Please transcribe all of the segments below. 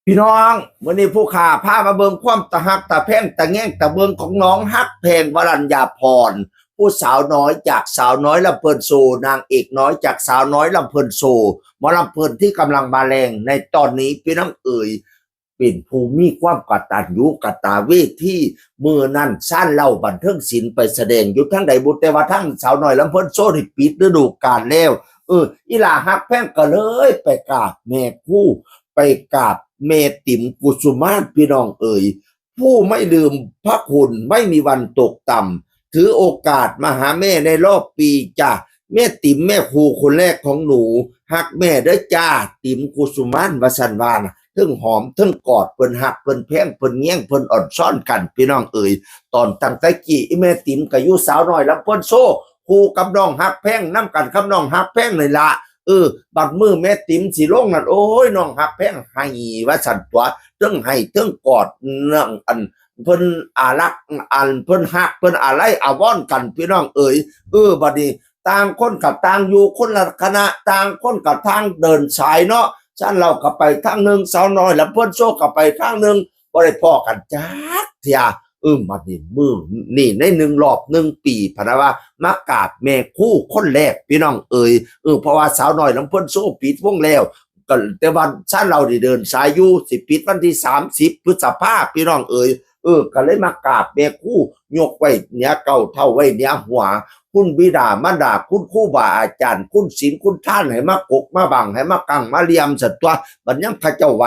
พี่น้องวันนี้ผู้ข่าพามาเบิงความตะหักตะแพงตะแง่งตะเบิงของน้องฮักเพลงวรัญญาพรผู้สาวน้อยจากสาวน้อยลำเพลินโซนางเอกน้อยจากสาวน้อยลำเพลินโซหมอลำเพลินที่กำลังมาแรงในตอนนี้พี่น้องเอ๋ยเป็นผู้มีความกตัญญูกตเวทีมือนั่นสั้นเล่าบันเทิงศิลป์ไปแสดงอยู่ทั้งใดบุตรแต่ว่าทั้งสาวน้อยลำเพลินโซนี่ปิดฤดูกาลแล้วอีหลาฮักแพงก็เลยไปกราบแม่คู่ไปกราบเมติมกุสุมาศพี่น้องเอ๋ยผู้ไม่ลืมพระคุณไม่มีวันตกต่ำถือโอกาสมาหาแม่ในรอบปีจ้ะแม่ติ๋มแม่ครูคนแรกของหนูฮักแม่เด้อจ้าติ๋มกุสุมานวสันวานทึ่งหอมทึ่งกอดเพิ่นหักเพิ่นแพงเพิ่นแย่งเพิ่นอ่อนซ่อนกันพี่น้องเอ๋ยตอนตั้งแต่กี้แม่ติ๋มก็อยู่สาวน้อยลำเพิ่นโซ่คู่กับน้องฮักแพงน้ำกันกับน้องฮักแพงเลยละบัดมือแม่ติ๋มสิลงนั่นโอ้ยน้องฮักแพงให้ว่าสั่นตัวเทิงให้เทิงกอดเรื่องอันเพิ่นอารักอันเพิ่นฮักเพิ่นอะไรอาวรกันพี่น้องเอ๋ยบัดนี้ต่างคนกับต่างอยู่คนละคณะต่างคนกับทางเดินสายเนาะฉันเราก็ไปทางหนึ่งสาวน้อยแล้วเพิ่นโซก็ไปทางหนึ่งบ่ได้พ้อกันจักเที่ยบัดนี้มือนี่ในหนึ่งรอบหนึ่งปีพะนะว่ามากราบแม่คู่คนแรกพี่น้องเอ๋ยเพราะว่าสาวน้อยลำเพิ่นโซปิดวงแล้วก็แต่วันฉันเราได้เดินสายอยู่สิปิดวันที่30 พฤษภาคมพี่น้องเอ๋ยก็เลยมากราบแม่คู่ยกไว้เหนือเก่าเท่าไว้เหนือหัวคุณบิดามารดาคุณครูบาอาจารย์คุณศีลคุณท่านให้มากกมาบังให้มากังมาเลียมสัตว์ตัวบัดยังพระเจ้าไหว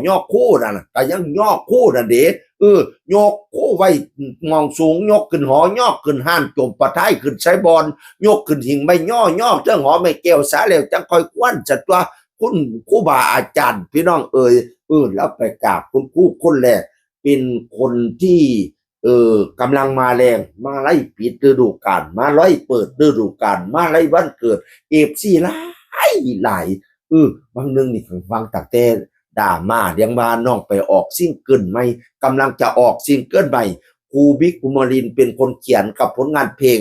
ย่อคู่นั่นก็ยังย่อคู่นั่นเด้ยกคู่ไว้มองสูงยกขึ้นหอย่อขึ้นห้านจมปะท้ายขึ้นใช้บอลยกขึ้นหิงไม่ย่อเจ้าหอไม่เกี่ยวสาแล้วจังคอยควันสัตว์ตัวคุณครูบาอาจารย์พี่น้องเอ๋ยแล้วไปกราบคุณครูคนแรกเป็นคนที่กำลังมาแรงมาไล่ปิดฤดูกาลมาไล่เปิดฤดูกาลมาไล่วันเกิดFCหลายบางนึงนี่ฟังตั้งแต่ด่ามาเลี้ยงมาน้องไปออกซิงเกิลใหม่กำลังจะออกซิงเกิลใหม่ครูบิ๊กกุมารินเป็นคนเขียนกับผลงานเพลง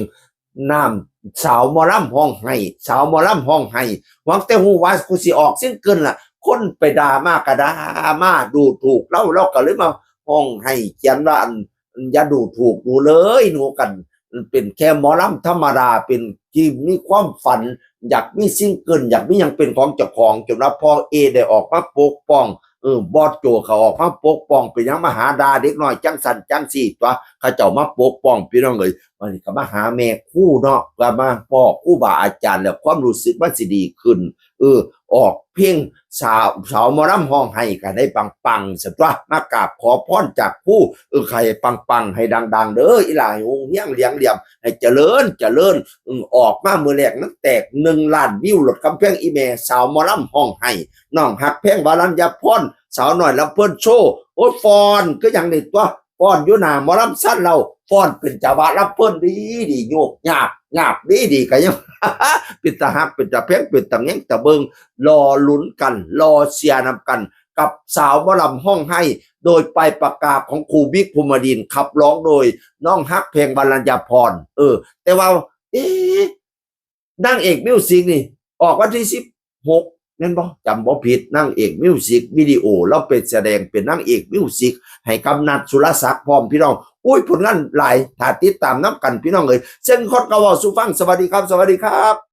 น้ำสาวหมอลำห้องไห้สาวหมอลำห้องไห้หวังแต่ฮู้ว่ากูสิออกซิงเกิลล่ะคนไปด่ามากระด่ามาดูถูกเราก็เลยมาห้องไห้เขียนว่าอย่าดูถูกหนูเลยหนูกันเป็นแค่หมอลำธรรมดาเป็นที่มีความฝันอยากมีซิงเกิลอยากมียังเป็นของเจ้าของจนว่าพอได้ออกมาปกป้องบอสโจเขาออกมาปกป้องเป็นยังมาหาดาเด็กน้อยจังสันจังสี่ตัวเขาเจ้ามาปกป้องพี่น้องเลยวันนี้ก็มาหาแม่คู่เนาะก็มาพ่อคู่บาอาจารย์แล้วความรู้สึกมันสิดีขึ้นออกเพียงสาวหมอลำห้องให้กันได้ปังๆสัตว์มากราบขอพรจากผู้ใครปังให้ดังๆเด้ออีหลายองเฮียงเลี้ยงเหลี่ยมให้เจริญออกมามือแรกนั้นแตก1 ล้านวิวหลดกำแพงอีเมสาวหมอลำห้องให้น้องฮักแพงวรัญญาพรสาวหน่อยลำเพิ่นโชว์โอ้ยฟอนก็อย่างนี้ตัวฟอนอยู่หน้าหมอลำสั้นเราฟอนเป็นจังหวะลำเพิ่นดีโยกหยาบดีก็ยัง เป็นตาฮักเป็นตาแพงเป็นตาแง่งตาเบิงรอลุ้นกันรอเชียร์นำกันกับสาวหมอลำห้องให้โดยไปประกาศของครูบิ๊กภูมิดินขับร้องโดยน้องฮักเพลงวรัญญาพรแต่ว่านางเอกมิวสิกนี่ออกวันที่16นั่นบ่จำบ่ผิดนางเอกมิวสิกวิดีโอเราเป็นแสดงเป็นนางเอกมิวสิกให้กำนัดสุรศักดิ์พร้อมพี่น้องอุ้ยผลงานหลายถ้าติดตามน้ำกันพี่น้องเอ้ยเส้นคอดกะว่าสู่ฟังสวัสดีครับ